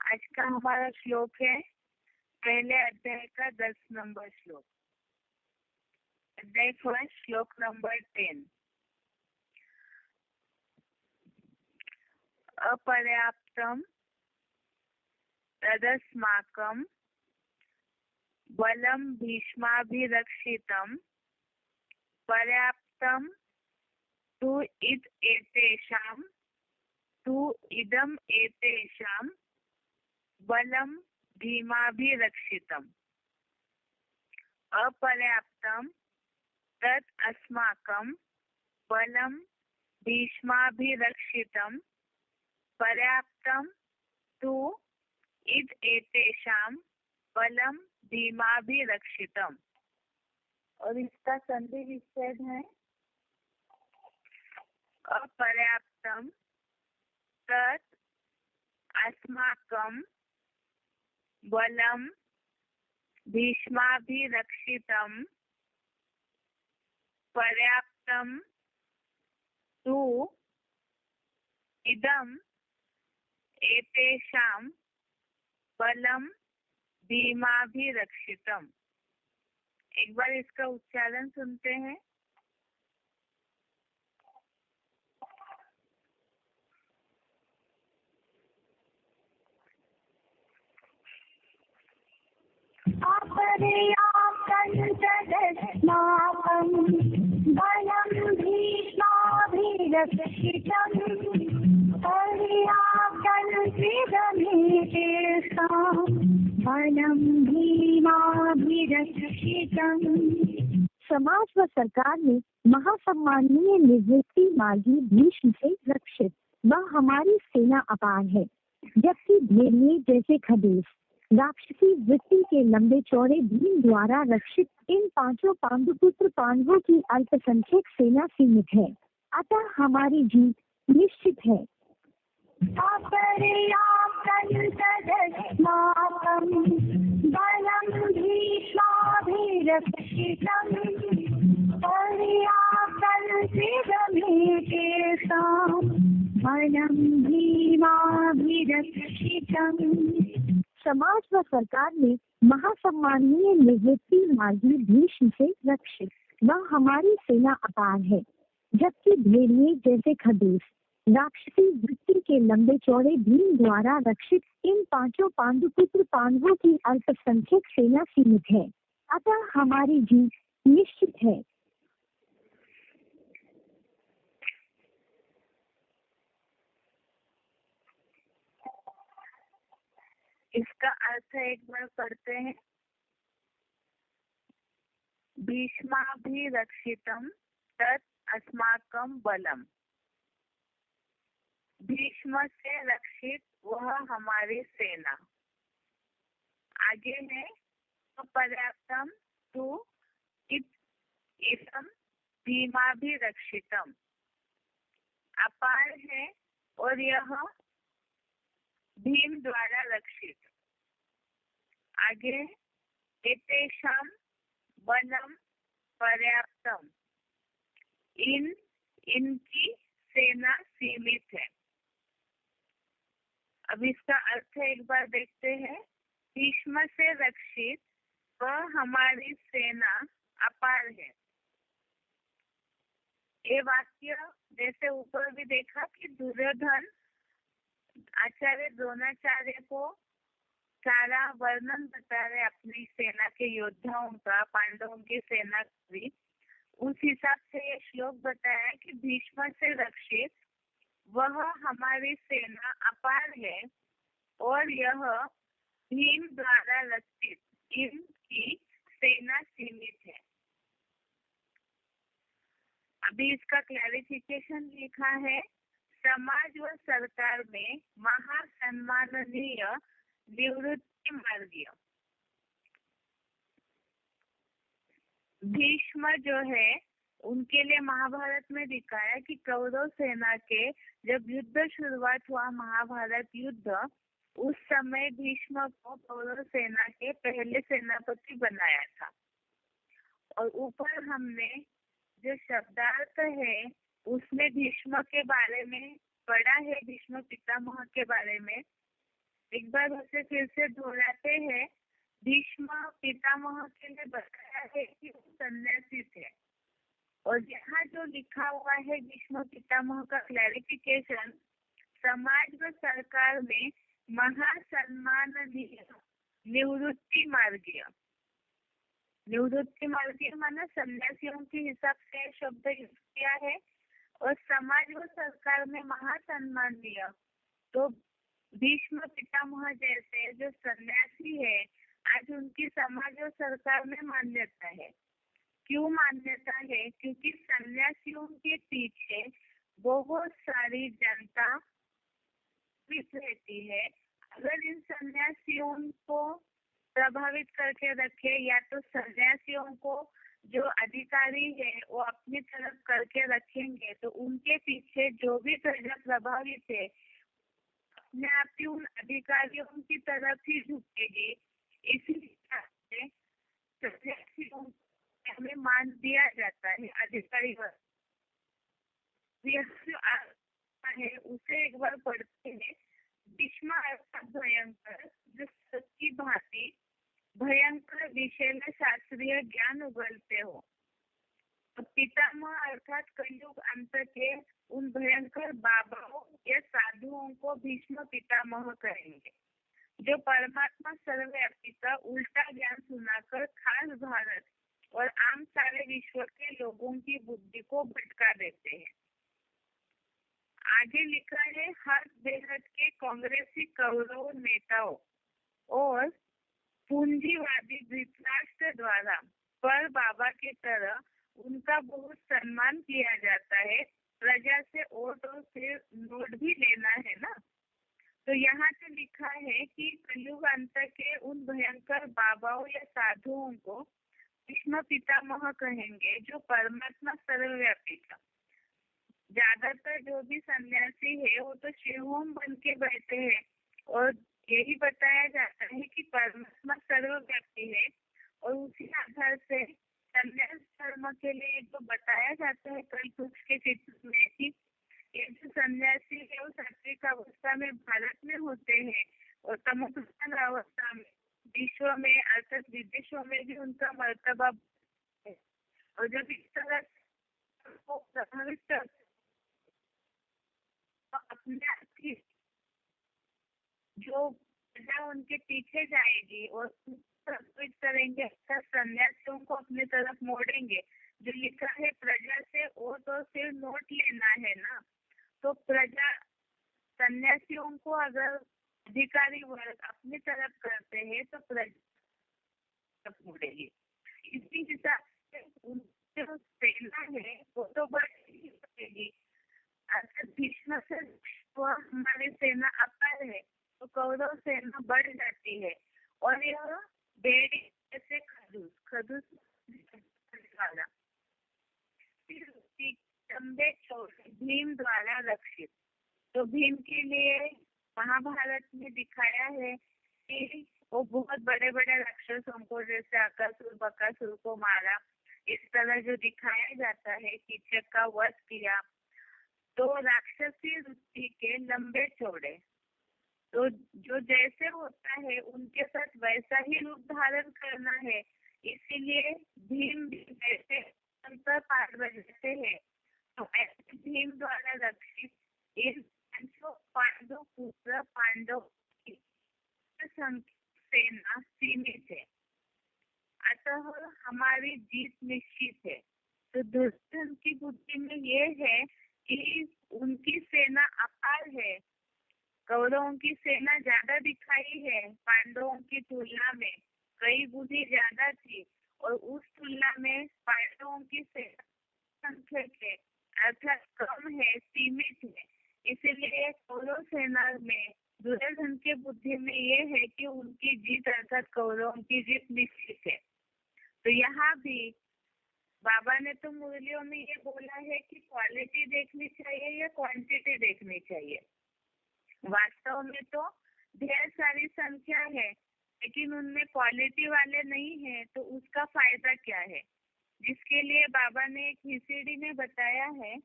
आज का हमारा श्लोक है पहले अध्याय का 10 नंबर श्लोक। अध्याय फर्स्ट, श्लोक नंबर 10। अपर्याप्तम तदस्माकं बलं भीष्माभिरक्षितं पर्याप्तं तु इदम् एतेषां बलं भीमाभिरक्षितम्। अपर्याप्तं तत् अस्माकं बलं भीष्माभिरक्षितं पर्याप्तं तु एतेषां बलं भीमाभिरक्षितम्। और इसका संधि विच्छेद है अपर्याप्तं तत् अस्माकं बलं भीष्माभिरक्षितं पर्याप्तं तु इदम् एतेषां बलं भीमाभिरक्षितम्। एक बार इसका उच्चारण सुनते हैं। अपर्याप्तं तदस्माकं बलं भीष्माभिरक्षितं पर्याप्तं त्विदमेतेषां बलं भीमाभिरक्षितम्। समाज व सरकार में महासम्मानीय निवृत्ति मार्गी भीष्म से रक्षित वह हमारी सेना अपार है, जबकि भेड़िए जैसे खदेश राक्षसी वृत्ति के लंबे चौड़े भीम द्वारा रक्षित इन पांचों पांडुपुत्र पांडवों की अल्पसंख्यक सेना सीमित है, अतः हमारी जीत निश्चित है। अपर्याप्तं तदस्माकं बलं भीष्माभिरक्षितं पर्याप्तं त्विदमेतेषां बलं भीमाभिरक्षितम्। समाज व सरकार में महासम्मानीय निवृत्ति मार्गी भीष्म से रक्षित वह हमारी सेना अपार है, जबकि भेड़िए जैसे खदेश राक्षसी वृत्ति के लंबे चौड़े भीम द्वारा रक्षित इन पांचों पांडुपुत्र पांडवों की अल्पसंख्यक सेना सीमित है, अतः हमारी जीत निश्चित है। इसका अर्थ एक बार पढ़ते हैं। भीष्माभिरक्षितं तत् अस्माकं बलम। भीष्म से रक्षित वह हमारी सेना। आगे है पर्याप्तम तु इदम् भीमाभिरक्षितम्। अपार है और यह भीम द्वारा रक्षित। आगे एतेषां बलम पर्याप्तम। इनकी सेना सीमित है। अब इसका अर्थ एक बार देखते हैं। भीष्म से रक्षित वह हमारी सेना अपार है। ये वाक्य जैसे ऊपर भी देखा कि दुर्योधन आचार्य द्रोणाचार्य को सारा वर्णन बता रहे अपनी सेना के योद्धाओं का, पांडवों की सेना की। उस हिसाब से ये श्लोक बताया कि भीष्म से रक्षित वह हमारी सेना अपार है और यह भीम द्वारा रक्षित इनकी सेना सीमित है। अभी इसका क्लैरिफिकेशन लिखा है। समाज व सरकार में महासम्माननीय निवृत्ति मार्गी भीष्म जो है उनके लिए महाभारत में दिखाया कि कौरव सेना के जब युद्ध शुरुआत हुआ, महाभारत युद्ध, उस समय भीष्म को कौरव सेना के पहले सेनापति बनाया था। और ऊपर हमने जो शब्दार्थ है उसमें भीष्म के बारे में पढ़ा है, भीष्म पितामह के बारे में, एक बार उसे फिर से दोहराते हैं। भीष्म पितामह के लिए बताया है कि वो सन्यासी थे, और यहाँ जो लिखा हुआ है भीष्म पितामह का क्लैरिफिकेशन, समाज व सरकार में महासन्माननीय निवृत्ति मार्गीय, निवृत्ति मार्गीय माना सन्यासियों के हिसाब से शब्द यूज किया है, और समाज व सरकार में महासन्माननीय, तो भीष्म पितामह जैसे जो सन्यासी है आज उनकी समाज और सरकार में मान्यता है। क्यों मान्यता है? क्योंकि सन्यासियों के पीछे बहुत सारी जनता रहती है। अगर इन सन्यासियों को प्रभावित करके रखे, या तो सन्यासियों को जो अधिकारी है वो अपनी तरफ करके रखेंगे, तो उनके पीछे जो भी प्रजा प्रभावित है अपने आप ही उन अधिकारियों की तरफ ही झुकेगी। इसीलिए सन्यासियों हमें मान दिया जाता है अधिकारी है। उसे एक बार पढ़ते हैं। भीष्म अर्थात भयंकर, जो सच्ची भांति भयंकर विषय में शास्त्रीय ज्ञान उगलते हो। तो पितामह अर्थात कलयुग अंत के उन भयंकर बाबाओं या साधुओं को भीष्म पितामह कहेंगे, जो परमात्मा सर्वव्यापी का उल्टा ज्ञान सुनाकर खास भारत और आम सारे विश्व के लोगों की बुद्धि को भटका देते हैं। आगे लिखा है, हर बेहद के कांग्रेसी कौरव नेताओं और पूंजीवादी धृतराष्ट्र द्वारा पर बाबा की तरह उनका बहुत सम्मान किया जाता है। प्रजा से वोट और फिर नोट भी लेना है ना। तो यहाँ से लिखा है कि कलयुग अंत के उन भयंकर बाबाओं या साधुओं को भीष्म पितामह कहेंगे, जो परमात्मा सर्वव्यापी का। ज्यादातर जो भी सन्यासी है वो तो शिवोम बन के बैठे हैं, और यही बताया जाता है कि परमात्मा सर्वव्यापी है, और उसी आधार से सन्यास धर्म के लिए जो बताया जाता है कलयुग के चित्र में कि ये जो सन्यासी है वो सात्विक अवस्था में भारत में होते हैं, और तमोप्रधान अवस्था में विश्व में अर्थात विदेशों में भी उनका मर्तबा है। और जब इस तरह को प्रभावित करते अपने आप की जो प्रजा उनके पीछे जाएगी और प्रभावित करेंगे, सन्यासियों को अपनी तरफ मोड़ेंगे। जो लिखा है प्रजा से वोट और फिर नोट लेना है ना, तो प्रजा सन्यासियों को अगर अधिकारी वर्ग अपनी तरफ करते हैं तो प्रजा मुड़ेगी। इसी हिसाब से उनकी जो सेना है वो तो बढ़ेगी। अर्थात भीष्म से वह हमारी सेना अपार है, तो कौरव सेना बढ़ जाती है, और यह बेड़ी जैसे खदूस वाला लंबे चौड़े भीम द्वारा रक्षित। तो भीम के लिए महाभारत में दिखाया है कि वो बहुत बड़े बड़े राक्षसों को, जैसे अकासुर बकासुर को मारा, इस तरह जो दिखाया जाता है कीचक का वध किया। तो राक्षसी वृत्ति के लंबे चौड़े, तो जो जैसे होता है उनके साथ वैसा ही रूप धारण करना है। इसीलिए भीम जैसे अंतर पार्वती है, तो ऐसे भीम द्वारा रक्षित इन पांडव पुत्र पांडव की सेना सीमित है, अतः हमारी जीत निश्चित है। तो दुर्योधन की बुद्धि में ये है कि उनकी सेना अपार है, कौरवों की सेना ज्यादा दिखाई है पांडवों की तुलना में, कई गुनी ज्यादा थी, और उस तुलना में पांडवों की सेना संख्यक है अर्थात कम है, सीमित है। इसीलिए कौरव सेना में दुर्योधन के बुद्धि में ये है कि उनकी जीत अर्थात कौरवों की जीत निश्चित है। तो यहाँ भी बाबा ने तो मुरलियों में ये बोला है कि क्वालिटी देखनी चाहिए या क्वांटिटी देखनी चाहिए। वास्तव में तो ढेर सारी संख्या है, लेकिन उनमें क्वालिटी वाले नहीं है, तो उसका फायदा क्या है? जिसके लिए बाबा ने एक VCD में बताया है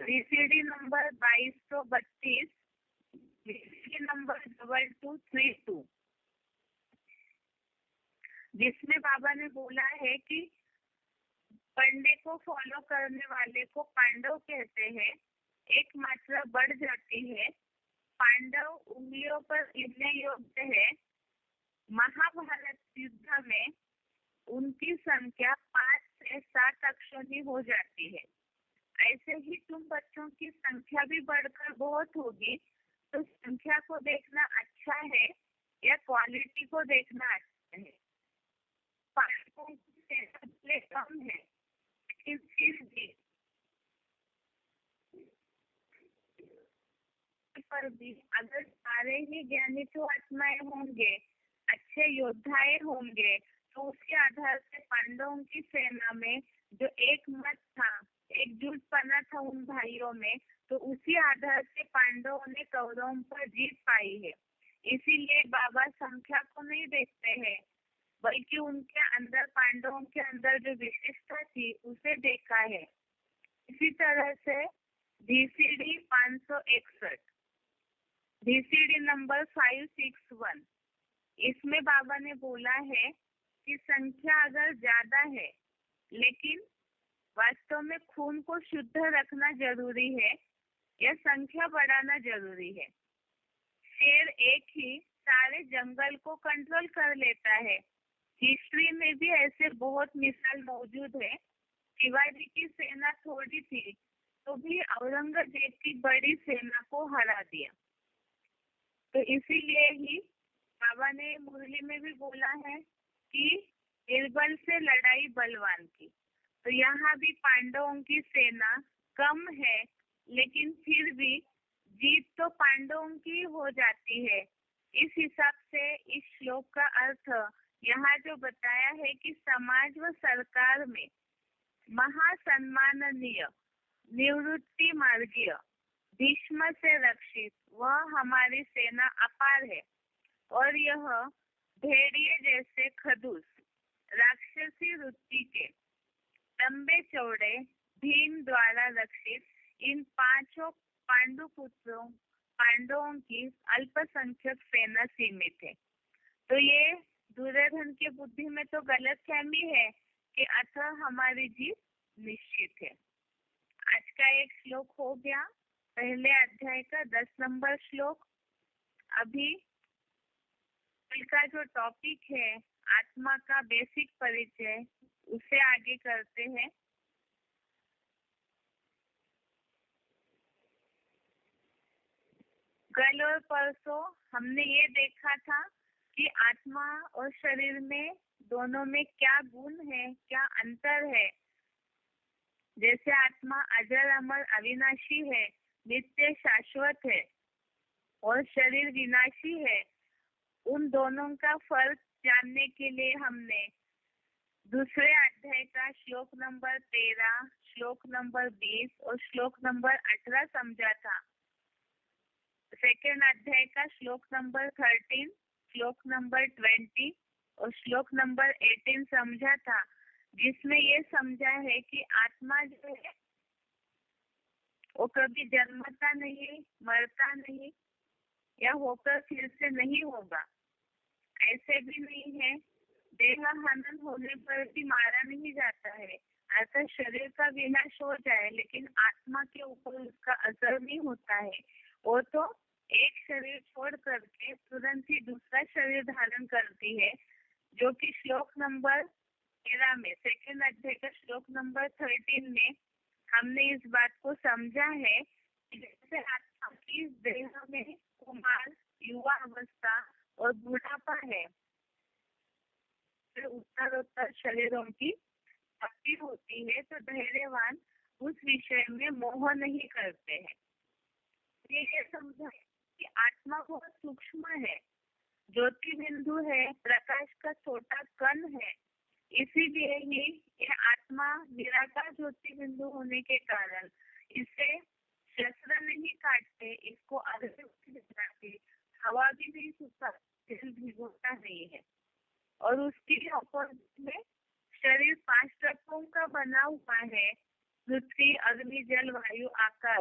VCD नंबर 2232, VCD नंबर 2232, जिसमें बाबा ने बोला है कि पंडे को फॉलो करने वाले को पांडव कहते हैं। एक मात्रा बढ़ जाती है। पांडव उंगलियों पर गिनने योग्य है। महाभारत युद्ध में उनकी संख्या 5 से 7 अक्षरों हो जाती है। ऐसे ही तुम बच्चों की संख्या भी बढ़कर बहुत होगी, तो संख्या को देखना अच्छा है या क्वालिटी को देखना अच्छा है? पांडवों की संख्या कम है, लेकिन फिर भी अगर सारे ही ज्ञानी तो आत्माएं होंगे, अच्छे योद्धाएं होंगे, तो उसके आधार से पांडवों की सेना में जो एक मत था, एकजुटपना था उन भाइयों में, तो उसी आधार से पांडवों ने कौरवों पर जीत पाई है। इसीलिए बाबा संख्या को नहीं देखते हैं, बल्कि उनके अंदर, पांडवों के अंदर जो विशेषता थी उसे देखा है। इसी तरह से VCD 561, VCD नंबर 561, इसमें बाबा ने बोला है कि संख्या अगर ज्यादा है, लेकिन वास्तव में खून को शुद्ध रखना जरूरी है या संख्या बढ़ाना जरूरी है? शेर एक ही सारे जंगल को कंट्रोल कर लेता है। हिस्ट्री में भी ऐसे बहुत मिसाल मौजूद है। शिवाजी की सेना थोड़ी थी, तो भी औरंगजेब की बड़ी सेना को हरा दिया। तो इसीलिए ही बाबा ने मुरली में भी बोला है कि निर्बल से लड़ाई बलवान की। तो यहाँ भी पांडवों की सेना कम है, लेकिन फिर भी जीत तो पांडवों की हो जाती है। इस हिसाब से इस श्लोक का अर्थ यहाँ जो बताया है कि समाज व सरकार में महासम्माननीय निवृत्ति मार्गीय भीष्म से रक्षित वह हमारी सेना अपार है, और यह भेड़िए जैसे खदूस राक्षसी वृत्ति के लंबे चौड़े भीम द्वारा रक्षित इन 5 पांडुपुत्रों पांडवों की अल्पसंख्यक सेना सीमित है। तो ये दुर्योधन की बुद्धि में तो गलतफहमी है कि अतः हमारी जीत निश्चित है। आज का एक श्लोक हो गया, पहले अध्याय का 10 नंबर श्लोक। अभी कल का जो टॉपिक है आत्मा का बेसिक परिचय, उसे आगे करते हैं। कल और परसों हमने ये देखा था कि आत्मा और शरीर में दोनों में क्या गुण है, क्या अंतर है। जैसे आत्मा अजर अमर अविनाशी है, नित्य शाश्वत है, और शरीर विनाशी है। उन दोनों का फर्क जानने के लिए हमने दूसरे अध्याय का श्लोक नंबर 13, श्लोक नंबर 20 और श्लोक नंबर 18 समझा था। सेकेंड अध्याय का श्लोक नंबर 13, श्लोक नंबर 20 और श्लोक नंबर 18 समझा था, जिसमें ये समझा है कि आत्मा जो है वो कभी जन्मता नहीं, मरता नहीं, या होकर फिर से नहीं होगा। ऐसे भी नहीं है देह हनन होने पर भी मारा नहीं जाता है, अर्थात शरीर का विनाश हो जाए लेकिन आत्मा के ऊपर उसका असर नहीं होता है। वो तो एक शरीर छोड़ करके तुरंत ही दूसरा शरीर धारण करती है, जो कि श्लोक नंबर 13 में, सेकेंड अध्याय का श्लोक नंबर 13 में हमने इस बात को समझा है। जैसे आत्मा की देह में कुमार, युवा अवस्था और बुढ़ापा है, उत्तरोत्तर शरीरों की शक्ति होती है, तो धैर्यवान उस विषय में मोह नहीं करते हैं। ये समझा कि आत्मा बहुत सूक्ष्म है, ज्योति बिंदु है, प्रकाश का छोटा कण है। इसीलिए ही ये आत्मा निराकार ज्योति बिंदु होने के कारण इसे शस्त्र नहीं काटते, इसको अग्नि हवा भी नहीं सुखा, जल भिगोता नहीं है। और उसके अपोजिट में शरीर 5 तत्वों का बना हुआ है, पृथ्वी, अग्नि, जल, वायु, आकाश।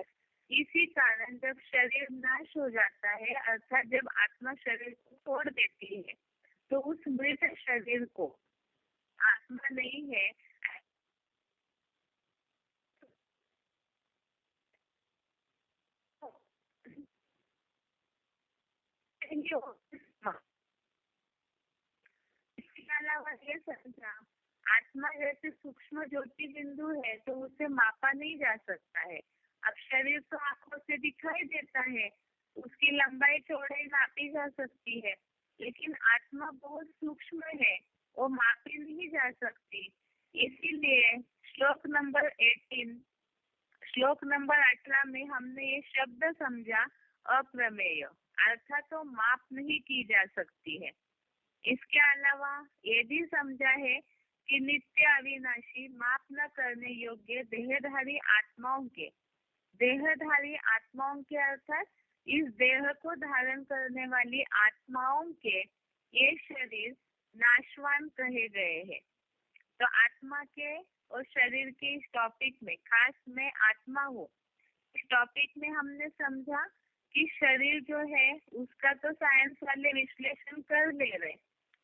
शरीर नाश हो जाता है, अर्थात जब आत्मा शरीर को छोड़ देती है, तो उस मृत शरीर को आत्मा नहीं है इसके अलावा ये समझा, आत्मा जैसे सूक्ष्म ज्योति बिंदु है तो उसे मापा नहीं जा सकता है। अब शरीर तो आंखों से दिखाई देता है, उसकी लंबाई चौड़ाई नापी जा सकती है, लेकिन आत्मा बहुत सूक्ष्म है, वो मापी नहीं जा सकती। इसीलिए श्लोक नंबर 18 में हमने ये शब्द समझा अप्रमेय, अर्थात तो माप नहीं की जा सकती है। इसके अलावा ये भी समझा है कि नित्य अविनाशी, माप न करने योग्य देहधारी आत्माओं के अर्थात इस देह को धारण करने वाली आत्माओं के ये शरीर नाशवान कहे गए हैं। तो आत्मा के और शरीर के इस टॉपिक में, खास मैं आत्मा हूँ, इस टॉपिक में हमने समझा कि शरीर जो है उसका तो साइंस वाले विश्लेषण कर ले रहे,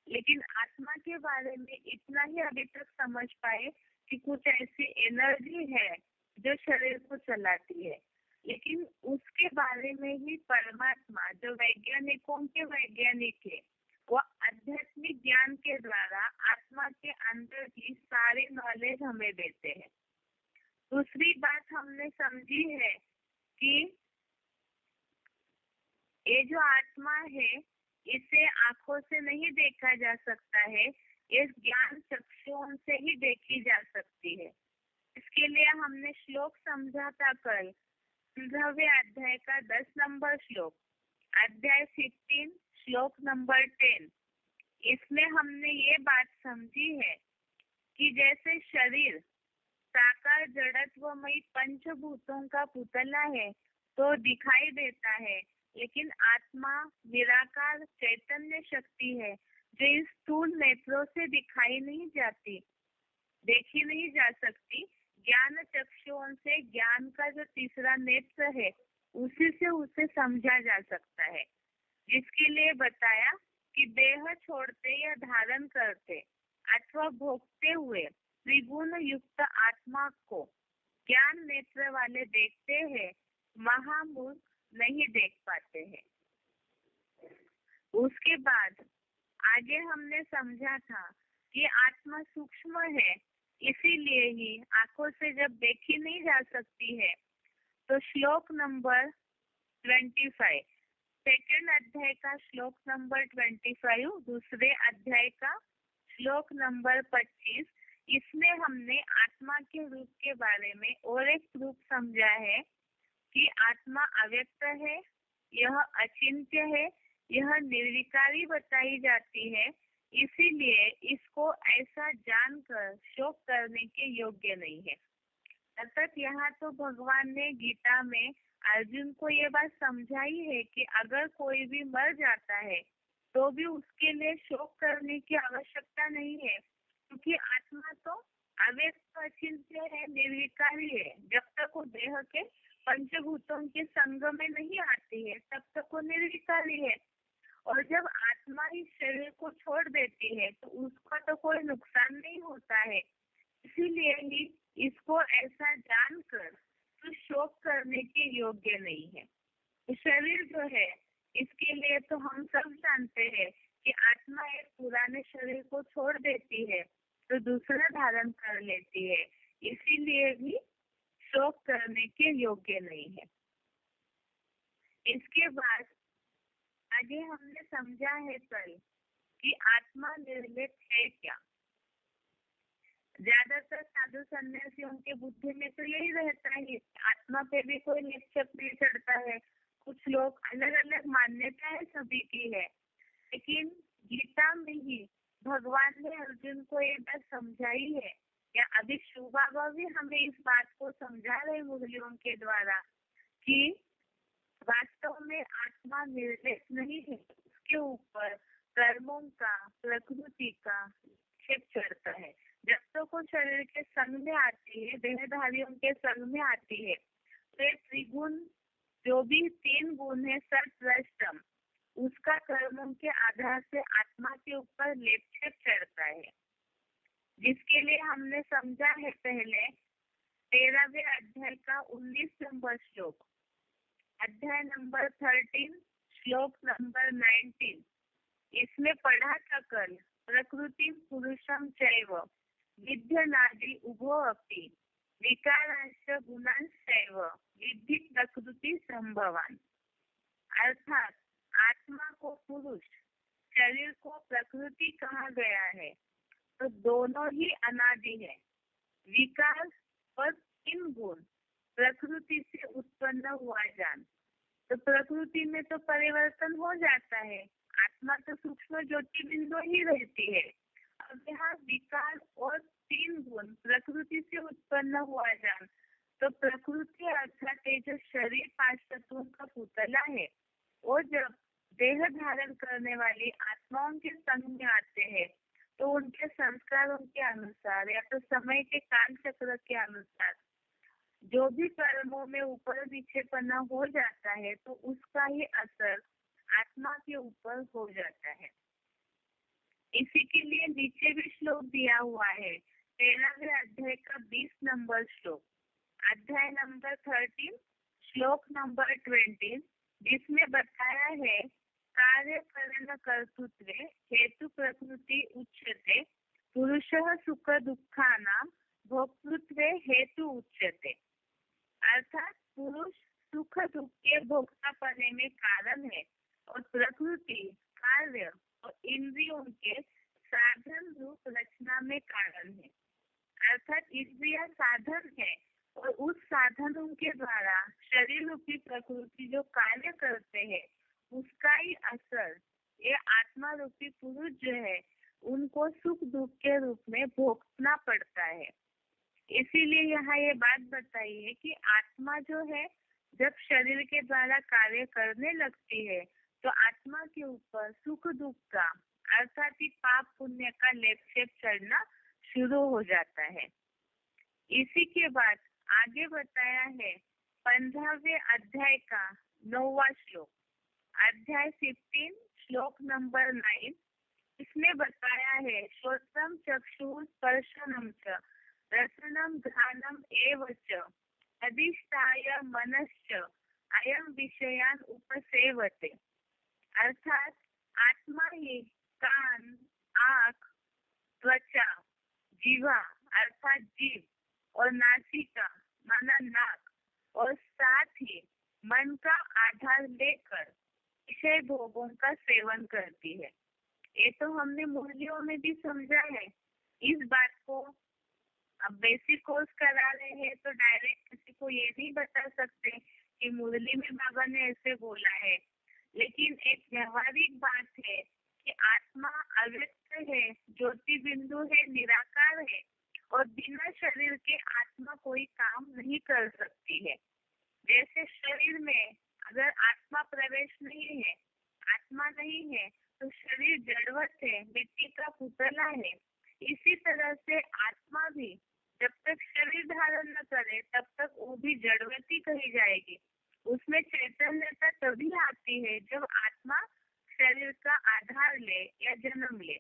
लेकिन आत्मा के बारे में इतना ही अभी तक समझ पाए कि कुछ ऐसी एनर्जी है जो शरीर को चलाती है, लेकिन उसके बारे में ही परमात्मा जो वैज्ञानिकों के वैज्ञानिक है, वो आध्यात्मिक ज्ञान के द्वारा आत्मा के अंदर की सारी नॉलेज हमें देते हैं। दूसरी बात हमने समझी है कि ये जो आत्मा है इसे आंखों से नहीं देखा जा सकता है, ये ज्ञान चक्षुओं से ही देखी जा सकती है। इसके लिए हमने श्लोक समझा था कल, 15वें अध्याय का 10 नंबर श्लोक, अध्याय 16 श्लोक नंबर 10। इसमें हमने ये बात समझी है कि जैसे शरीर साकार जड़त्वमयी पंचभूतों का पुतला है तो दिखाई देता है, लेकिन आत्मा निराकार चैतन्य शक्ति है जो इस स्थूल नेत्रों से दिखाई नहीं जाती, देखी नहीं जा सकती। ज्ञान चक्षुओं से ज्ञान का जो तीसरा नेत्र है उसी से उसे समझा जा सकता है, जिसके लिए बताया कि देह छोड़ते या धारण करते अथवा भोगते हुए त्रिगुण युक्त आत्मा को ज्ञान नेत्र वाले देखते हैं, महामूर्ख नहीं देख पाते हैं। उसके बाद आगे हमने समझा था कि आत्मा सूक्ष्म है, इसीलिए ही आंखों से जब देखी नहीं जा सकती है, तो श्लोक नंबर 25, सेकंड अध्याय का श्लोक नंबर 25, दूसरे अध्याय का श्लोक नंबर 25, इसमें हमने आत्मा के रूप के बारे में और एक रूप समझा है कि आत्मा अव्यक्त है, यह अचिंत्य है, यह निर्विकारी बताई जाती है, इसीलिए इसको ऐसा जानकर शोक करने के योग्य नहीं है। अर्थात यहाँ तो भगवान ने गीता में अर्जुन को ये बात समझाई है कि अगर कोई भी मर जाता है तो भी उसके लिए शोक करने की आवश्यकता नहीं है, क्योंकि आत्मा तो अव्यक्त अचिंत्य है, निर्विकारी है। जब तक वो देह के पंचभूतों के संग में नहीं आती है तब तक वो निर्विकारी है, और जब आत्मा इस शरीर को छोड़ देती है तो उसका तो कोई नुकसान नहीं होता है। इसीलिए ही इसको ऐसा जानकर तो शोक करने के योग्य नहीं है। शरीर जो है इसके लिए तो हम सब जानते हैं कि आत्मा एक पुराने शरीर को छोड़ देती है तो दूसरा धारण कर लेती है, इसीलिए भी शोक करने के योग्य नहीं है। इसके बाद आगे हमने समझा है कल कि आत्मा निर्लिप्त है क्या। ज्यादातर साधु सन्यासियों के बुद्धि में तो यही रहता है, आत्मा पे भी कोई निश्चय नहीं चढ़ता है। कुछ लोग अलग अलग मान्यताएं सभी की है, लेकिन गीता में ही भगवान ने अर्जुन को ये बात समझाई है, या अभी शिव बाबा भी हमें इस बात को समझा रहे मुरलियों के द्वारा कि वास्तव में आत्मा निर्लेप नहीं है, उसके ऊपर कर्मों का, प्रकृति का क्षेप चढ़ता है। जब तक वो शरीर के संग में आती है, देहधारियों के संग में आती है, तो त्रिगुण जो भी 3 गुण है सत्वष्टम, उसका कर्मों के आधार से आत्मा के ऊपर लेपछेप चढ़ता है, जिसके लिए हमने समझा है पहले 13वें अध्याय का 19 नंबर श्लोक, अध्याय नंबर 13 श्लोक नंबर 19। इसमें पढ़ा था कल, प्रकृति पुरुषम चैव विद्यनादि उभो अपि विकारांश गुणांश्चैव विद्धि प्रकृति संभवान। अर्थात आत्मा को पुरुष, शरीर को प्रकृति कहा गया है, तो दोनों ही अनादि है। विकार और 3 गुण प्रकृति से उत्पन्न हुआ जान, तो प्रकृति में तो परिवर्तन हो जाता है, आत्मा तो सूक्ष्म ज्योति बिंदु ही रहती है। अब यहाँ विकार और 3 गुण प्रकृति से उत्पन्न हुआ जान, तो प्रकृति अर्थात जो शरीर 5 तत्वों का पुतला है, और जब देह धारण करने वाली आत्माओं के संग में आते हैं, तो उनके संस्कारों के अनुसार या तो समय के काल चक्र के अनुसार जो भी कर्मों में ऊपर नीचे पना हो जाता है, तो उसका ही असर आत्मा के ऊपर हो जाता है। इसी के लिए नीचे भी श्लोक दिया हुआ है, 13वें अध्याय का 20 नंबर श्लोक, अध्याय नंबर 13 श्लोक नंबर 20, जिसमें बताया है कार्य करण कर्तृत्व हेतु प्रकृति उच्यते पुरुषः सुख दुःखानां भोक्तृत्व हेतु उच्यते। अर्थात पुरुष सुख दुख के भोक्ता पने में कारण है, और प्रकृति कार्य और इंद्रियों के साधन रूप रचना में कारण है। अर्थात इंद्रिया साधन है, और उस साधनों के द्वारा शरीर रूपी प्रकृति जो कार्य करते हैं, उसका ही असर ये आत्मा रूपी पुरुष जो है उनको सुख दुख के रूप में भोगना पड़ता है। इसीलिए यहाँ ये बात बताई है कि आत्मा जो है जब शरीर के द्वारा कार्य करने लगती है, तो आत्मा के ऊपर सुख दुख का अर्थात ही पाप पुण्य का लेपछेप चढ़ना शुरू हो जाता है। इसी के बाद आगे बताया है 15वें अध्याय का 9वां श्लोक, अध्याय 15 श्लोक नंबर 9। इसमें बताया है श्रोत्रम चक्षुः स्पर्शनम च रसनम घ्राणम एव च अधिष्ठाय मनश्च अयम विषयान उपसेवते। अर्थात आत्मा ही कान, आँख, त्वचा, जीवा अर्थात जीव और नासिका माना नाक, और साथ ही मन का आधार लेकर विषय भोगों का सेवन करती है। ये तो हमने मुरलियों में भी समझा है। इस बात को अब बेसिक कोर्स करा रहे हैं तो डायरेक्ट किसी को ये नहीं बता सकते कि मुरली में बाबा ने ऐसे बोला है, लेकिन एक व्यवहारिक बात है कि आत्मा अव्यक्त है, ज्योति बिंदु है, निराकार है, और बिना शरीर के आत्मा कोई काम नहीं कर सकती है। जैसे शरीर में अगर आत्मा प्रवेश नहीं है, आत्मा नहीं है, तो शरीर जड़वत है, मिट्टी का पुतला है। इसी तरह से आत्मा भी जब तक शरीर धारण न करे तब तक वो भी जड़वती कही जाएगी। उसमें चैतन्यता तभी आती है जब आत्मा शरीर का आधार ले या जन्म ले।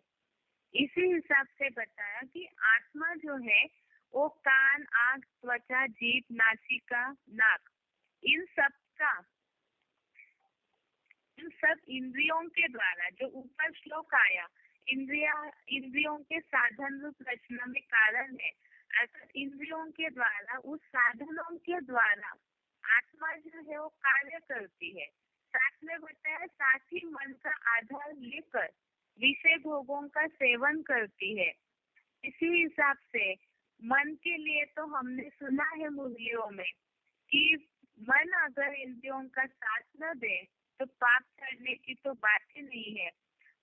इसी हिसाब से बताया कि आत्मा जो है वो कान, आँख, त्वचा, जीभ, नासिका, नाक, इन सब इंद्रियों के द्वारा जो ऊपर श्लोक आया, इंद्रियों के साधन रूप रचना में कारण है। अर्थात इंद्रियों के द्वारा, उस साधनों के द्वारा आत्मा जो है वो कार्य करती है। साथ में बताया साथ ही मन का आधार लेकर विषय भोगों का सेवन करती है। इसी हिसाब से मन के लिए तो हमने सुना है मुरलियों में कि मन अगर इंद्रियों का साथ न दे तो पाप करने की तो बात ही नहीं है।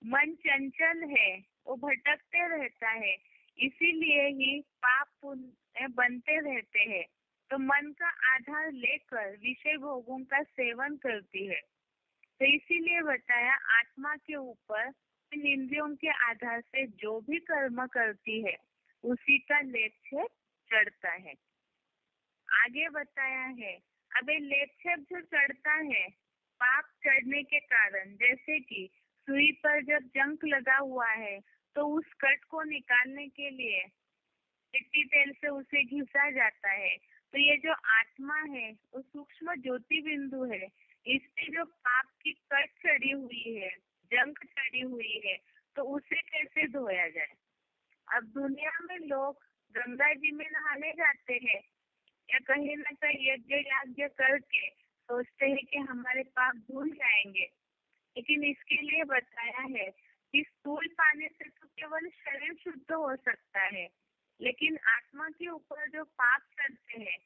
मन चंचल है, वो भटकते रहता है, इसीलिए ही पाप पुण्य बनते रहते हैं। तो मन का आधार लेकर विषय भोगों का सेवन करती है। तो इसीलिए बताया आत्मा के ऊपर इन इंद्रियों के आधार से जो भी कर्म करती है उसी का लेपछेप चढ़ता है। आगे बताया है अब ये लेप छेप जो चढ़ता है पाप चढ़ने के कारण, जैसे कि सुई पर जब जंक लगा हुआ है तो उस कट को निकालने के लिए मिट्टी तेल से उसे घिसा जाता है। तो ये जो आत्मा है वो सूक्ष्म ज्योति बिंदु है, इस पे जो पाप की कट चढ़ी हुई है, जंक चढ़ी हुई है, तो उसे कैसे धोया जाए। अब दुनिया में लोग गंगा जी में नहाने जाते हैं या कहीं ना कहीं यज्ञ याज्ञ करके सोचते हैं कि हमारे पाप धुल जाएंगे, लेकिन इसके लिए बताया है कि स्थूल पानी से तो केवल शरीर शुद्ध हो सकता है, लेकिन आत्मा के ऊपर जो पाप चढ़ते हैं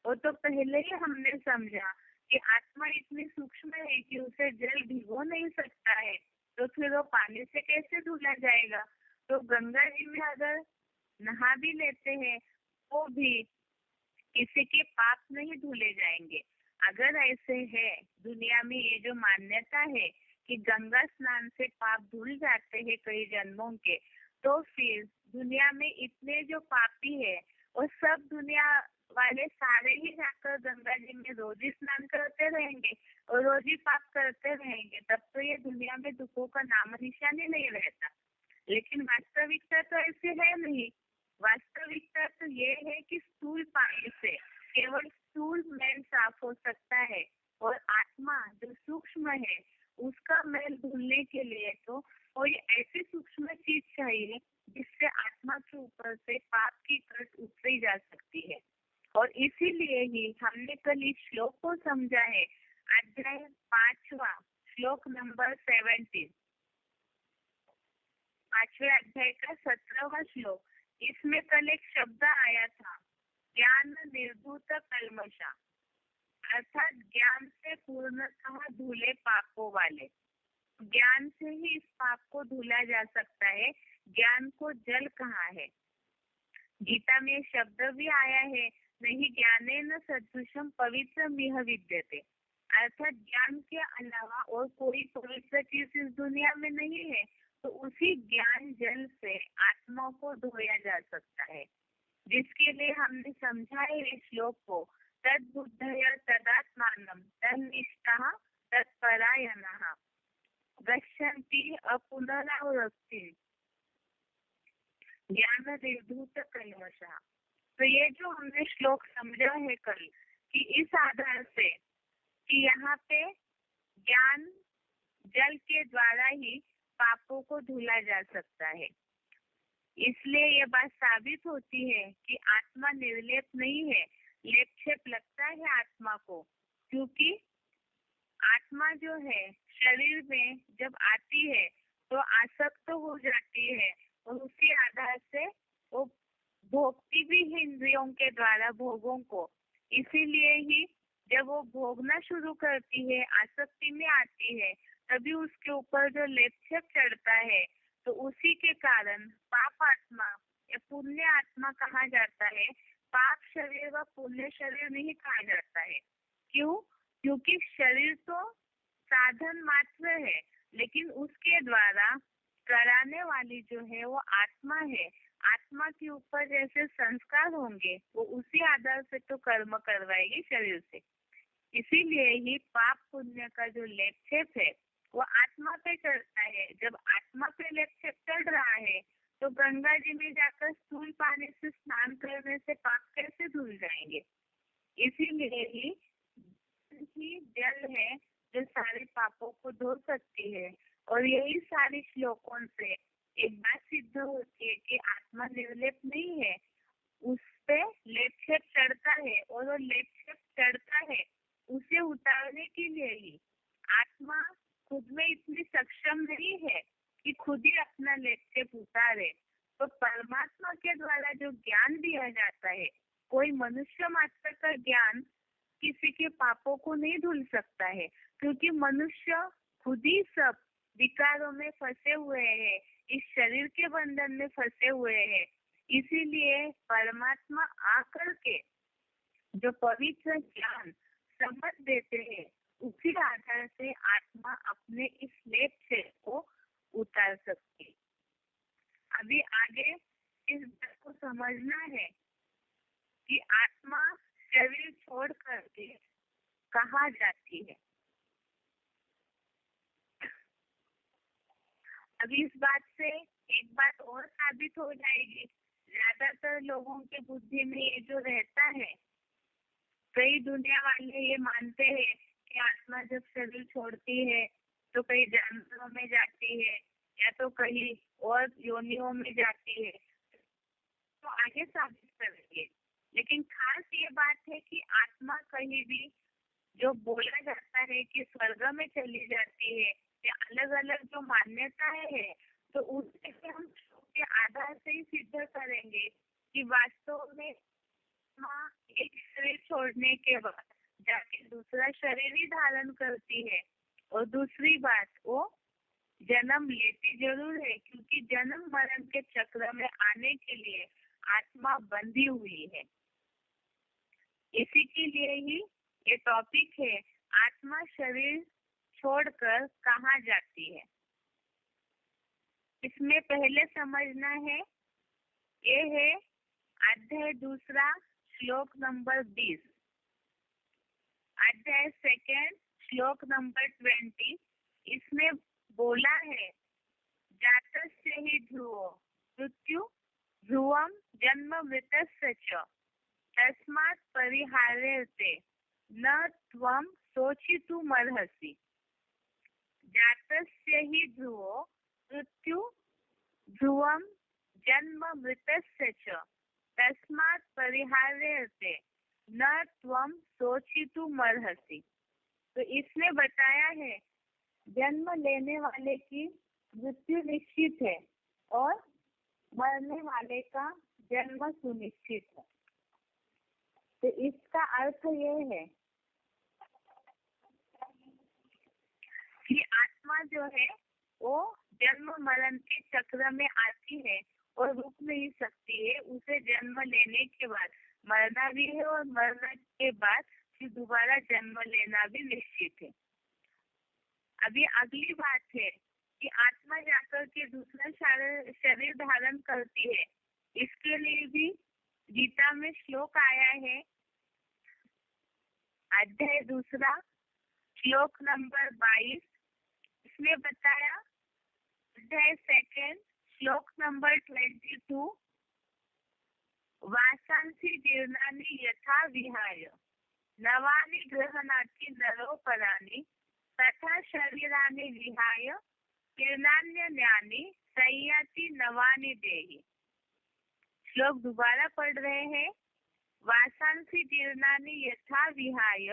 वो तो पहले ही हमने समझा कि आत्मा इतनी सूक्ष्म है कि उसे जल भिगो नहीं सकता है, तो फिर वो पानी से कैसे धुला जाएगा। तो गंगा जी में अगर नहा भी लेते हैं तो भी किसी के पाप नहीं धुले जाएंगे। अगर ऐसे है दुनिया में ये जो मान्यता है कि गंगा स्नान से पाप धुल जाते हैं कई जन्मों के, तो फिर दुनिया में इतने जो पापी है वो सब दुनिया वाले सारे ही जाकर गंगा जी में रोज ही स्नान करते रहेंगे और रोज ही पाप करते रहेंगे, तब तो ये दुनिया में दुखों का नाम निशान ही नहीं रहता। लेकिन वास्तविकता तो ऐसी है नहीं। वास्तविकता तो ये है कि स्थूल पानी से केवल स्थूल मैल साफ हो सकता है, और आत्मा जो सूक्ष्म है उसका मैल धुलने के लिए तो कोई ऐसी सूक्ष्म चीज चाहिए जिससे आत्मा के ऊपर से पाप की कट उतरी जा सकती है। और इसीलिए ही हमने कल इस श्लोक को समझा है, अध्याय 5वां श्लोक नंबर 17, 5वें अध्याय का 17वां श्लोक। इसमें कल एक शब्द आया था, ज्ञान निर्धूत कल्मषा, अर्थात ज्ञान से पूर्णतः धुले पापों वाले। ज्ञान से ही इस पाप को धुला जा सकता है। ज्ञान को जल कहा है। गीता में शब्द भी आया है, नहीं ज्ञानेन सदृशम पवित्र मिह विद्यते, अर्थात ज्ञान के अलावा और कोई पवित्र चीज इस दुनिया में नहीं है। तो उसी ज्ञान जल से आत्मा को धोया जा सकता है, जिसके लिए हमने समझा है इस श्लोक को, तद बुद्धय तदात्मानम तन्निष्ठा तत्परायणः गच्छन्ति अपुनरावृत्ति ज्ञान निर्धूत कल्मषः। तो ये जो हमने श्लोक समझा है कल, कि इस आधार से कि यहाँ पे ज्ञान जल के द्वारा ही पापों को धुला जा सकता है, इसलिए ये बात साबित होती है कि आत्मा निर्लेप नहीं है, लेपछेप लगता है आत्मा को, क्योंकि आत्मा जो है शरीर में जब आती है तो आसक्त हो जाती है और उसी आधार से वो भोगती भी है इंद्रियों के द्वारा भोगों को। इसीलिए ही जब वो भोगना शुरू करती है, आसक्ति में आती है, तभी उसके ऊपर जो लेपछेप चढ़ता है, तो उसी के कारण पाप आत्मा या पुण्य आत्मा कहा जाता है। पाप शरीर व पुण्य शरीर नहीं कहा जाता है। क्यों? क्योंकि शरीर तो साधन मात्र है, लेकिन उसके द्वारा कराने वाली जो है वो आत्मा है। आत्मा के ऊपर जैसे संस्कार होंगे वो उसी आधार से तो कर्म करवाएगी शरीर से। इसीलिए ही पाप पुण्य का जो लेपछेप है वो आत्मा पे चढ़ता है। जब आत्मा पे लेपछेप चढ़ रहा है तो गंगा जी में जाकर स्थूल पानी से स्नान करने से पाप कैसे धुल जाएंगे। इसीलिए ही जल है जो सारे पापों को धो सकती है। और यही सारे श्लोकों से एक बात सिद्ध होती है कि आत्मा निर्लेप नहीं है, उस पे लेपछेप चढ़ता है, और वो लेपछेप चढ़ता है उसे उतारने के लिए ही। आत्मा खुद में इतनी सक्षम नहीं है कि खुद ही अपना लेपछेप उतारे, तो परमात्मा के द्वारा जो ज्ञान दिया जाता है, कोई मनुष्य मात्र का ज्ञान किसी के पापों को नहीं धुल सकता है, क्योंकि मनुष्य खुद ही सब विकारों में फंसे हुए हैं, इस शरीर के बंधन में फंसे हुए हैं। इसीलिए परमात्मा आकर के जो पवित्र ज्ञान समझ देते हैं, उसी आधार से आत्मा अपने इस लेपछेप को उतार सकती है। अभी आगे इस बात को समझना है कि आत्मा शरीर छोड़ करके कहा जाती है। अभी इस बात से एक बात और साबित हो जाएगी, ज्यादातर लोगों के बुद्धि में ये जो रहता है, कई दुनिया वाले ये मानते हैं कि आत्मा जब शरीर छोड़ती है तो कई जानवरों में जाती है या तो कहीं और योनियों में जाती है, तो आगे साबित करेंगे। लेकिन खास ये बात है कि आत्मा कहीं भी जो बोला जाता है कि स्वर्ग में चली जाती है या अलग अलग जो मान्यताएं है, तो उससे हम के आधार से ही सिद्ध करेंगे कि वास्तव में आत्मा एक शरीर छोड़ने के बाद जाके दूसरा शरीर ही धारण करती है। और दूसरी बात, वो जन्म लेती जरूर है, क्योंकि जन्म मरण के चक्र में आने के लिए आत्मा बंधी हुई है। इसी के लिए ही ये टॉपिक है, आत्मा शरीर छोड़कर कहाँ जाती है। इसमें पहले समझना है, ये है अध्याय 2 श्लोक नंबर 20, अध्याय 2 श्लोक नंबर 20। इसमें बोला है, जातस्य ही ध्रुवो मृत्यु ध्रुवम जन्म मृतस्य च तस्मात् परिहार्यते न त्वं शोचितुमर्हसि। जातस्य ही ध्रुवो मृत्यु ध्रुवम जन्म मृतस्य च तस्मात् परिहार्यते न त्वं शोचितुमर्हसि। तो इसमें बताया है, जन्म लेने वाले की मृत्यु निश्चित है और मरने वाले का जन्म सुनिश्चित है। तो इसका अर्थ ये है कि आत्मा जो है वो जन्म मरण के चक्र में आती है और रुक नहीं सकती है। उसे जन्म लेने के बाद मरना भी है और मरने के बाद फिर दोबारा जन्म लेना भी निश्चित है। अभी अगली बात है कि आत्मा जाकर के दूसरा शरीर धारण करती है। इसके लिए भी गीता में श्लोक आया है, अध्याय 2 श्लोक नंबर 22। इसमें बताया, अध्याय 2 श्लोक नंबर 22, वासांसि जीर्णानि यथा विहाय नवानि गृह्णाति नरोपराणि तथा शरीरानि विहाय जीर्णान्यन्यानि संयाति नवानि देहि। श्लोक दोबारा पढ़ रहे हैं, वासांसि जीर्णानि यथा विहाय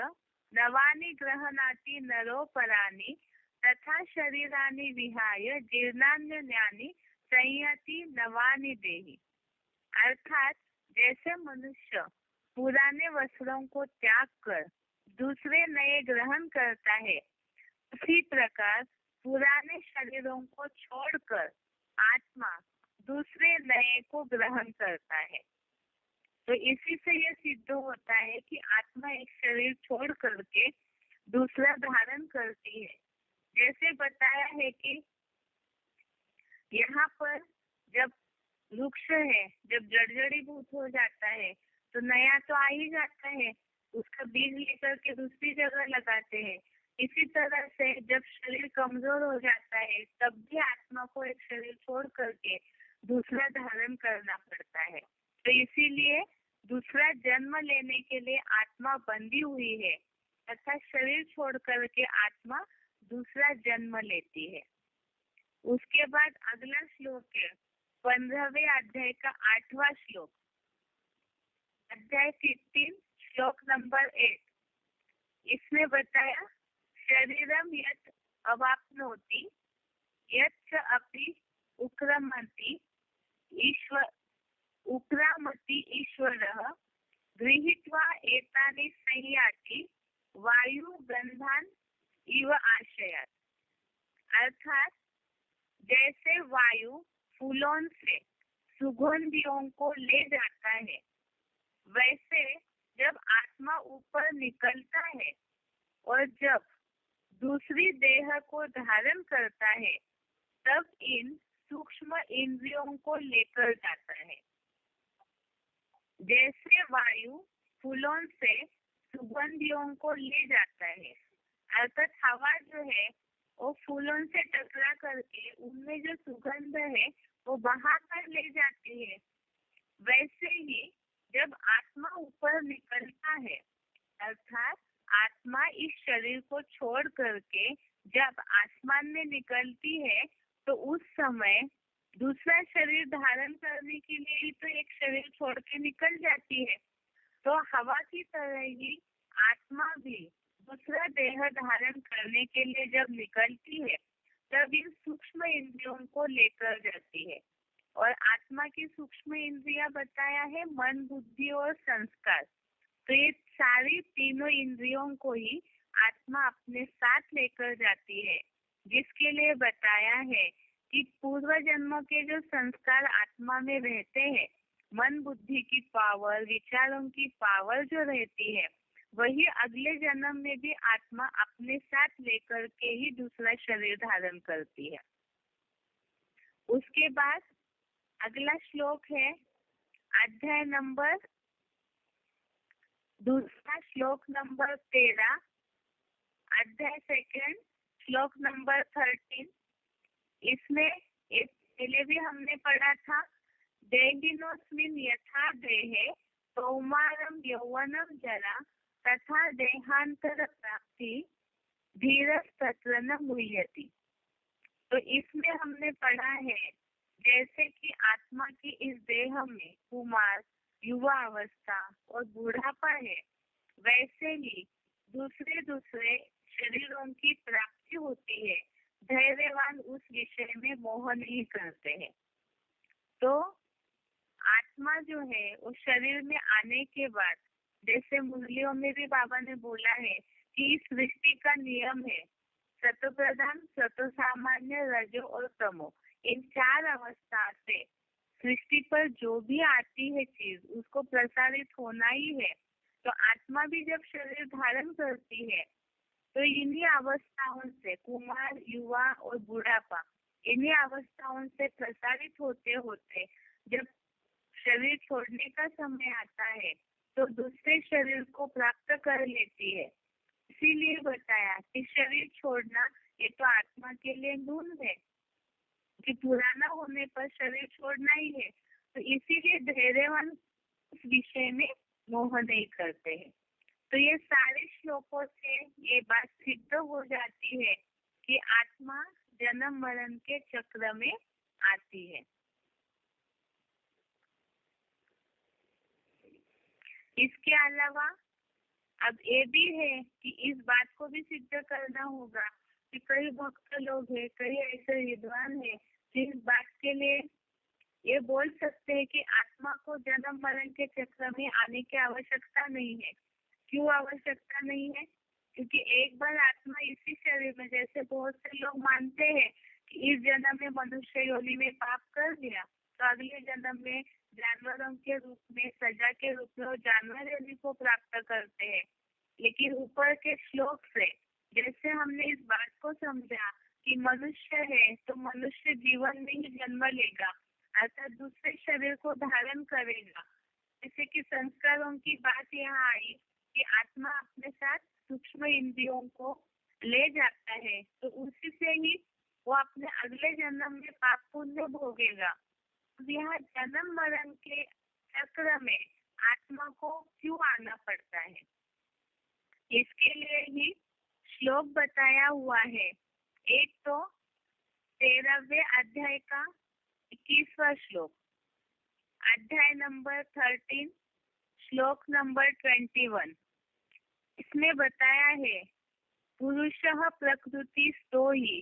नवानि गृह्णाति नरोपराणि तथा शरीरानि विहाय जीर्णान्यन्यानि संयाति नवानि देहि। अर्थात जैसे मनुष्य पुराने वस्त्रों को त्याग कर दूसरे नए ग्रहण करता है, उसी प्रकार पुराने शरीरों को छोड़कर आत्मा दूसरे नए को ग्रहण करता है। तो इसी से यह सिद्ध होता है कि आत्मा एक शरीर छोड़ करके दूसरा धारण करती है। जैसे बताया है कि यहाँ पर जब वृक्ष है, जब जड़जड़ीभूत हो जाता है तो नया तो आ ही जाता है, उसका बीज लेकर के दूसरी जगह लगाते हैं। इसी तरह से जब शरीर कमजोर हो जाता है तब भी आत्मा को एक शरीर छोड़ करके दूसरा धारण करना पड़ता है। तो इसीलिए दूसरा जन्म लेने के लिए आत्मा बंधी हुई है तथा शरीर छोड़ करके आत्मा दूसरा जन्म लेती है। उसके बाद अगला श्लोक है 15वें अध्याय का 8वां श्लोक, अध्याय 15 श्लोक नंबर 8। इसमें बताया, शरीरम यत् अवाप्नोति यच्च अपि उक्रामति ईश्वरः गृहीत्वा एतानि संयाति वायु गंधान इव आशयात्। अर्थात जैसे वायु फूलों से सुगंधियों को ले जाता है, वैसे जब आत्मा ऊपर निकलता है और जब दूसरी देह को धारण करता है तब इन सूक्ष्म इंद्रियों को लेकर जाता है। जैसे वायु फूलों से सुगंधियों को ले जाता है। अर्थात हवा जो है वो फूलों से टकरा करके उनमें जो सुगंध है वो बहा कर ले जाती है। वैसे ही जब आत्मा ऊपर निकलता है, अर्थात आत्मा इस शरीर को छोड़ करके जब आसमान में निकलती है तो उस समय दूसरा शरीर धारण करने के लिए ही तो एक शरीर छोड़ के निकल जाती है। तो हवा की तरह ही आत्मा भी दूसरा देह धारण करने के लिए जब निकलती है तब इन सूक्ष्म इंद्रियों को लेकर जाती है। और आत्मा की सूक्ष्म इंद्रियां बताया है मन, बुद्धि और संस्कार। तो ये सारी तीनों इंद्रियों को ही आत्मा अपने साथ लेकर जाती है, जिसके लिए बताया है कि पूर्व जन्म के जो संस्कार आत्मा में रहते हैं, मन बुद्धि की पावर, विचारों की पावर जो रहती है, वही अगले जन्म में भी आत्मा अपने साथ लेकर के ही दूसरा शरीर धारण करती है। उसके बाद अगला श्लोक है अध्याय नंबर दूसरा, श्लोक नंबर 13, अध्याय सेकंड, श्लोक नंबर 13। इसमें एक पहले भी हमने पढ़ा था, देहिनोस्मिन् यथा देहे कौमारम यौवनम जरा तथा देहांतर प्राप्ति धीरस्तत्र न मुह्यति। तो इसमें हमने पढ़ा है जैसे कि आत्मा की इस देह में कुमार, युवा अवस्था और बूढ़ापा है, वैसे ही दूसरे दूसरे शरीरों की प्राप्ति होती है। धैर्यवान उस विषय में मोह नहीं करते हैं। तो आत्मा जो है उस शरीर में आने के बाद, जैसे मुरलियों में भी बाबा ने बोला है कि इस सृष्टि का नियम है सतो प्रधान, सतो सामान्य, रजो और तमो। इन चार अवस्था से सृष्टि पर जो भी आती है चीज उसको प्रसारित होना ही है। तो आत्मा भी जब शरीर धारण करती है तो इन्हीं अवस्थाओं से कुमार, युवा और बुढ़ापा, इन्हीं अवस्थाओं से प्रसारित होते होते जब शरीर छोड़ने का समय आता है तो दूसरे शरीर को प्राप्त कर लेती है। इसीलिए बताया कि शरीर छोड़ना ये तो आत्मा के लिए नून है कि पुराना होने पर शरीर छोड़ना ही है। तो इसीलिए धैर्यवान उस विषय में मोह नहीं करते हैं। तो ये सारे श्लोकों से ये बात सिद्ध हो जाती है कि आत्मा जन्म मरण के चक्र में आती है। इसके अलावा अब ये भी है कि इस बात को भी सिद्ध करना होगा कि कई भक्त लोग हैं, कई ऐसे विद्वान हैं जिस बात के लिए ये बोल सकते हैं कि आत्मा को जन्म मरण के चक्र में आने की आवश्यकता नहीं है। क्यों आवश्यकता नहीं है? क्योंकि एक बार आत्मा इसी शरीर में, जैसे बहुत से लोग मानते हैं कि इस जन्म में मनुष्य योनि में पाप कर दिया तो अगले जन्म में जानवरों के रूप में, सजा के रूप में वो जानवर योनि को प्राप्त करते हैं। लेकिन ऊपर के श्लोक से जैसे हमने इस बात को समझा कि मनुष्य है तो मनुष्य जीवन में ही जन्म लेगा, अर्थात दूसरे शरीर को धारण करेगा। जैसे कि संस्कारों की बात यहाँ आई कि आत्मा अपने साथ सूक्ष्म इंद्रियों को ले जाता है, तो उसी से ही वो अपने अगले जन्म में पाप पुण्य भोगेगा। यहाँ जन्म मरण के चक्र में आत्मा को क्यों आना पड़ता है, इसके लिए ही श्लोक बताया हुआ है। एक तो 13वें अध्याय का 21वां श्लोक, अध्याय नंबर 13, श्लोक नंबर 21। इसमें बताया है पुरुषः प्रकृति स्तो ही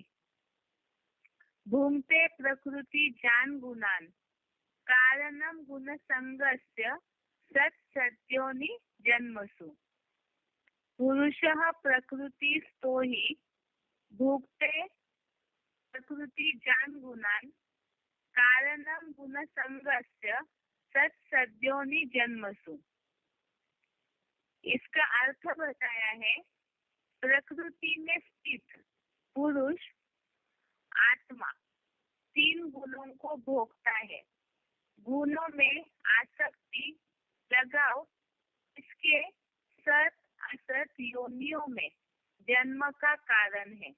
भूमते प्रकृति जान गुणान कारणम गुण संगस्य सत सत्योनि जन्मसु। पुरुषः प्रकृति स्तो ही भुक्ते प्रकृति जान गुणान कारणम गुण संगस्य सत सद्योनि जन्मसु। इसका अर्थ बताया है प्रकृति में स्थित पुरुष आत्मा तीन गुणों को भोगता है। गुणों में आसक्ति, लगाव, इसके सत असत योनियों में जन्म का कारण है।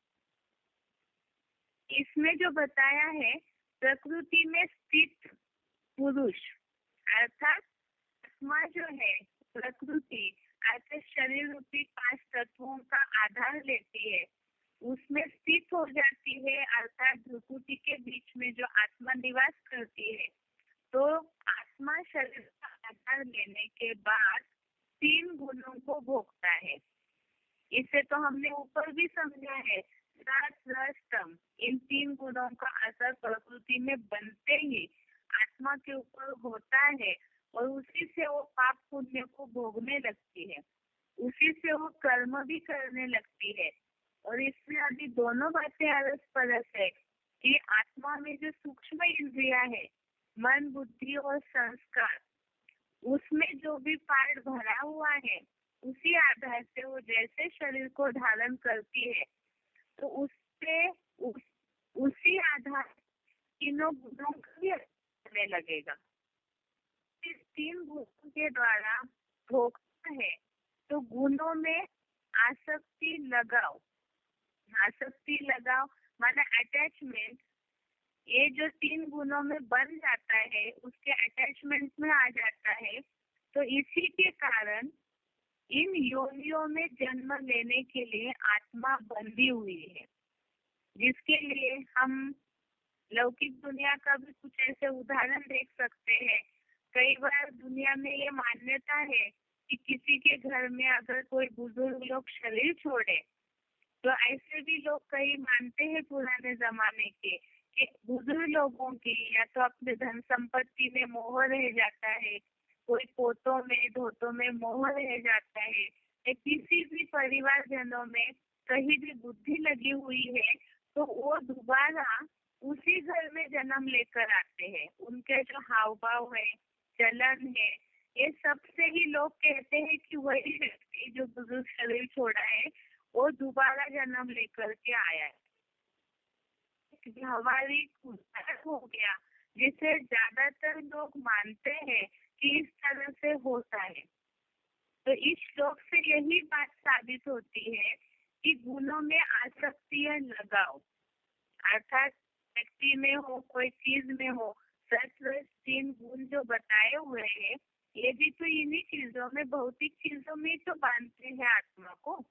इसमें जो बताया है, प्रकृति में स्थित पुरुष अर्थात आत्मा जो है, प्रकृति अर्थात शरीर रूपी 5 तत्वों का आधार लेती है, उसमें स्थित हो जाती है, अर्थात प्रकृति के बीच में जो आत्मा निवास करती है। तो आत्मा शरीर का आधार लेने के बाद 3 गुणों को भोगता है। इसे तो हमने ऊपर भी समझा है, सात रस तम, इन 3 गुणों का असर प्रकृति में बनते ही आत्मा के ऊपर होता है और उसी से वो पाप पुण्य को भोगने लगती है, उसी से वो कर्म भी करने लगती है। और इसमें अभी दोनों बातें अरस परस है कि आत्मा में जो सूक्ष्म इंद्रिया है, मन, बुद्धि और संस्कार, उसमें जो भी पार्ट भरा हुआ है, उसी आधार से वो जैसे शरीर को धारण करती है, तो उससे उसी आधार तीनों गुणों का भी करने लगेगा। इस 3 गुणों के द्वारा भोगता है, तो गुणों में आसक्ति लगाओ माना अटैचमेंट, ये जो 3 गुणों में बन जाता है, उसके अटैचमेंट में आ जाता है। तो इसी के कारण इन योनियों में जन्म लेने के लिए आत्मा बंधी हुई है, जिसके लिए हम लौकिक दुनिया का भी कुछ ऐसे उदाहरण देख सकते हैं। कई बार दुनिया में ये मान्यता है कि किसी के घर में अगर कोई बुजुर्ग लोग शरीर छोड़े, तो ऐसे भी लोग कई मानते हैं पुराने जमाने के कि बुजुर्ग लोगों की या तो अपने धन संपत्ति में मोह रह जाता है, कोई पोतों में धोतों में मोह रह जाता है, या किसी भी परिवार जनों में कहीं भी बुद्धि लगी हुई है, तो वो दोबारा उसी घर में जन्म लेकर आते हैं। उनके जो हाव भाव है, चलन है, ये सबसे ही लोग कहते हैं कि वही व्यक्ति जो बुजुर्ग शरीर छोड़ा है, वो दोबारा जन्म लेकर के आया है। व्यवहारिक उदाहरण हो गया, जिसे ज्यादातर लोग मानते हैं कि इस तरह से होता है। तो इस श्लोक से यही बात साबित होती है कि गुणों में आसक्ति लगाओ, अर्थात व्यक्ति में हो, कोई चीज में हो, सत्व 3 गुण जो बताए हुए हैं, ये भी तो इन्हीं चीजों में, भौतिक चीजों में तो बांधते हैं आत्मा को।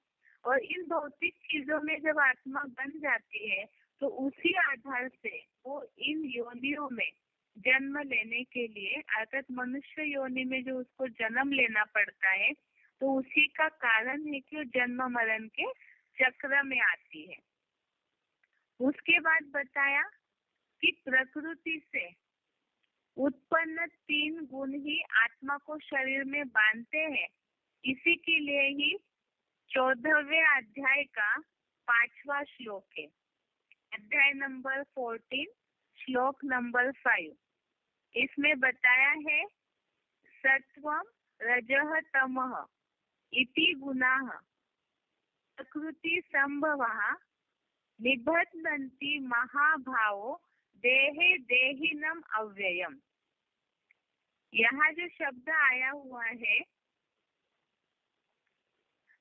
और इन भौतिक चीजों में जब आत्मा बन जाती है, तो उसी आधार से वो इन योनियों में जन्म लेने के लिए, अर्थात मनुष्य योनि में जो उसको जन्म लेना पड़ता है, तो उसी का कारण है कि वो जन्म मरण के चक्र में आती है। उसके बाद बताया कि प्रकृति से उत्पन्न 3 गुण ही आत्मा को शरीर में बांधते हैं। इसी के लिए ही 14वें अध्याय का 5वां श्लोक है, अध्याय नंबर 14, श्लोक नंबर 5। इसमें बताया है, सत्वम रजः तमः इति गुणाः प्रकृति संभवः निबध्नन्ति महाभावो देहे देहिनम अव्ययम। यहाँ जो शब्द आया हुआ है,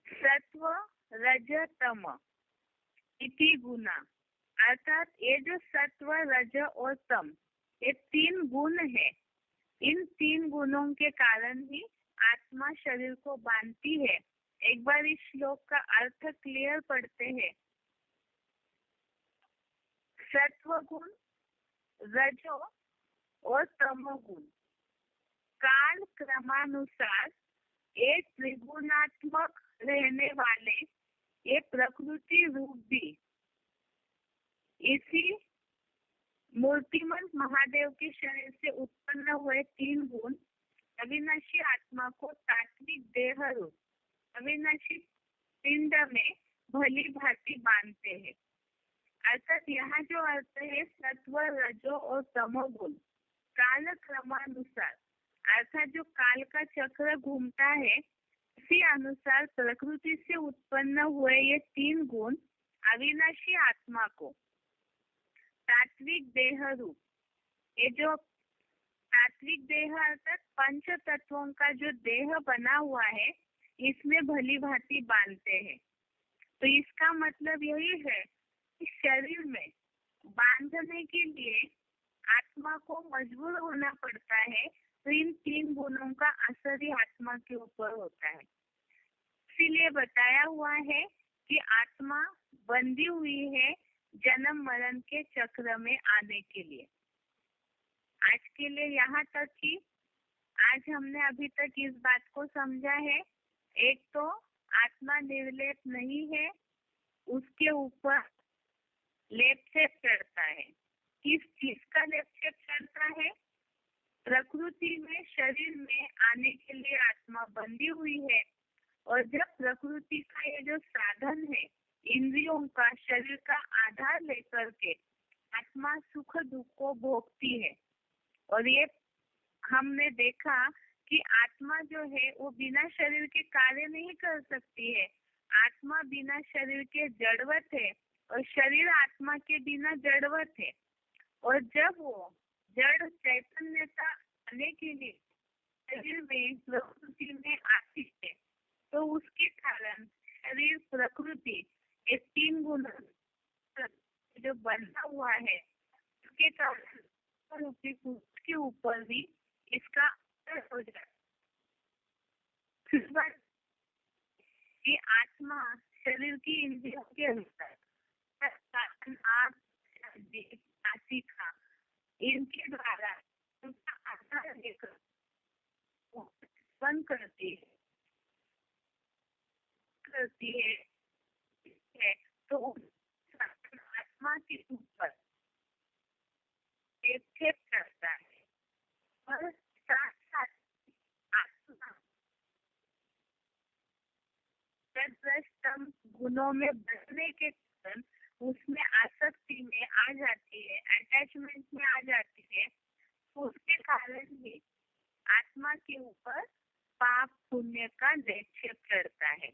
सत्व रज तम इति गुना, अर्थात ये जो सत्व रज और तम, ये 3 गुण है। इन 3 गुणों के कारण ही आत्मा शरीर को बांधती है। एक बार इस श्लोक का अर्थ क्लियर पढ़ते हैं। सत्व गुण, रजो और तमो गुण काल क्रमानुसार एक त्रिगुणात्मक रहने वाले ये प्रकृति रूप भी इसी मूर्तिमंत महादेव के शरीर से उत्पन्न हुए 3 गुण अविनाशी आत्मा को तात्विक देह रूप अविनाशी पिंड में भली भांति बांधते हैं। अर्थात यहाँ जो अर्थ है, सत्व रजो और तमो गुण काल क्रमानुसार, अर्थात जो काल का चक्र घूमता है, इसी अनुसार प्रकृति से उत्पन्न हुए ये 3 गुण अविनाशी आत्मा को तात्विक देह रूप, ये जो तात्विक देह अर्थात 5 तत्वों का जो देह बना हुआ है, इसमें भली भांति बांधते हैं। तो इसका मतलब यही है कि शरीर में बांधने के लिए आत्मा को मजबूर होना पड़ता है। तो इन 3 गुणों का असर ही आत्मा के ऊपर होता है। इसीलिए बताया हुआ है कि आत्मा बंधी हुई है जन्म मरण के चक्र में आने के लिए। आज के लिए यहाँ तक कि आज हमने अभी तक इस बात को समझा है, एक तो आत्मा निर्लेप नहीं है, उसके ऊपर लेप छेप चढ़ता है। किस चीज का लेप छेप चढ़ता है? प्रकृति में शरीर में आने के लिए आत्मा बंधी हुई है, और जब प्रकृति का ये जो साधन है इंद्रियों का, शरीर का आधार लेकर के आत्मा सुख दुख को भोगती है। और ये हमने देखा कि आत्मा जो है वो बिना शरीर के कार्य नहीं कर सकती है। आत्मा बिना शरीर के जड़वत है और शरीर आत्मा के बिना जड़वत है। और जब वो जड़ चैतन्यता आने के लिए शरीर में प्रकृति में आती है, तो उसके कारण शरीर प्रकृति ये 3 गुण जो बना हुआ है उसके कारण उसके ऊपर भी इसका असर हो जाता है। ये आत्मा शरीर की इंद्रियों के अनुसार नासिका इनके द्वारा उनका आधार लेकर बंद करती है। तो आत्मा के ऊपर एक छेद करता है और साथ साथ आत्मा गुणों में बढ़ने के कारण उसमें आसक्ति में आ जाती है, अटैचमेंट में आ जाती है। उसके कारण ही आत्मा के ऊपर पाप पुण्य का लेपछेप चढ़ता है।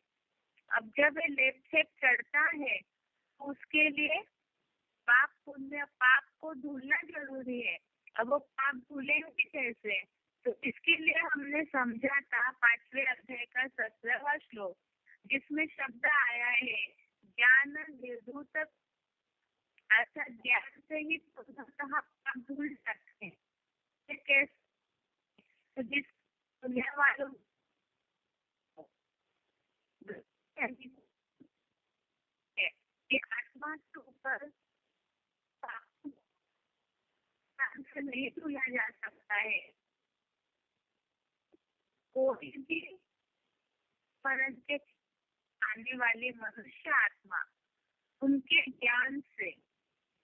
अब जब ये लेपछेप चढ़ता है तो उसके लिए पाप पुण्य, पाप को धुलना जरूरी है। अब वो पाप धुलेंगे कैसे? तो इसके लिए हमने समझा था 5वें अध्याय का 17वां श्लोक, जिसमें शब्द आया है ज्ञान निर्धूत, अर्थात ज्ञान से ही पूर्णतः पाप धुल सकते हैं। कैसे? तो जिस दुनिया वालों कि आत्मा के ऊपर से नहीं धुला जा सकता है। कोई भी परंतु आने वाले मनुष्य आत्मा उनके ज्ञान से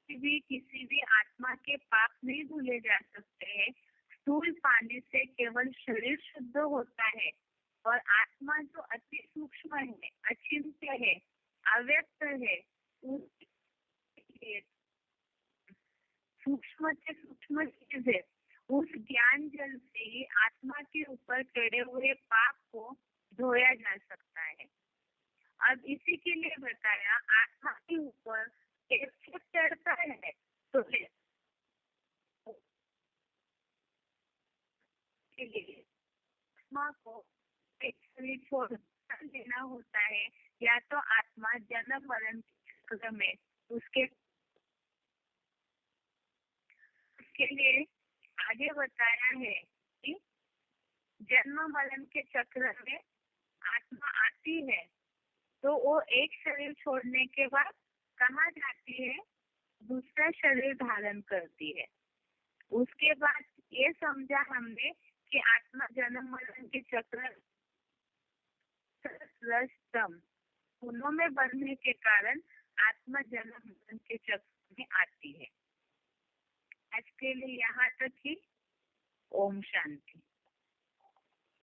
किसी भी आत्मा के पाप नहीं धुले जा सकते हैं। स्थूल पानी से केवल शरीर शुद्ध होता है और आत्मा जो अति सूक्ष्म है, अचिंत्य है, अव्यक्त है, सूक्ष्म से सूक्ष्म चीज है, उस ज्ञान जल से ही आत्मा के ऊपर चढ़े हुए पाप को धोया जा सकता है। अब इसी के लिए बताया आत्मा के ऊपर एक चढ़ता है तो आत्मा को एक शरीर छोड़ देना होता है, या तो आत्मा जन्म मरण के चक्र में उसके लिए आगे बताया है कि जन्म मरण के चक्र में आत्मा आती है तो वो एक शरीर छोड़ने के बाद कहाँ जाती है? दूसरा शरीर धारण करती है। उसके बाद ये समझा हमने कि आत्मा जन्म मरण के चक्र गुणों में बढ़ने के कारण आत्मा जन्म मरण के चक्र में आती है। आज के लिए यहाँ तक ही। ओम शांति।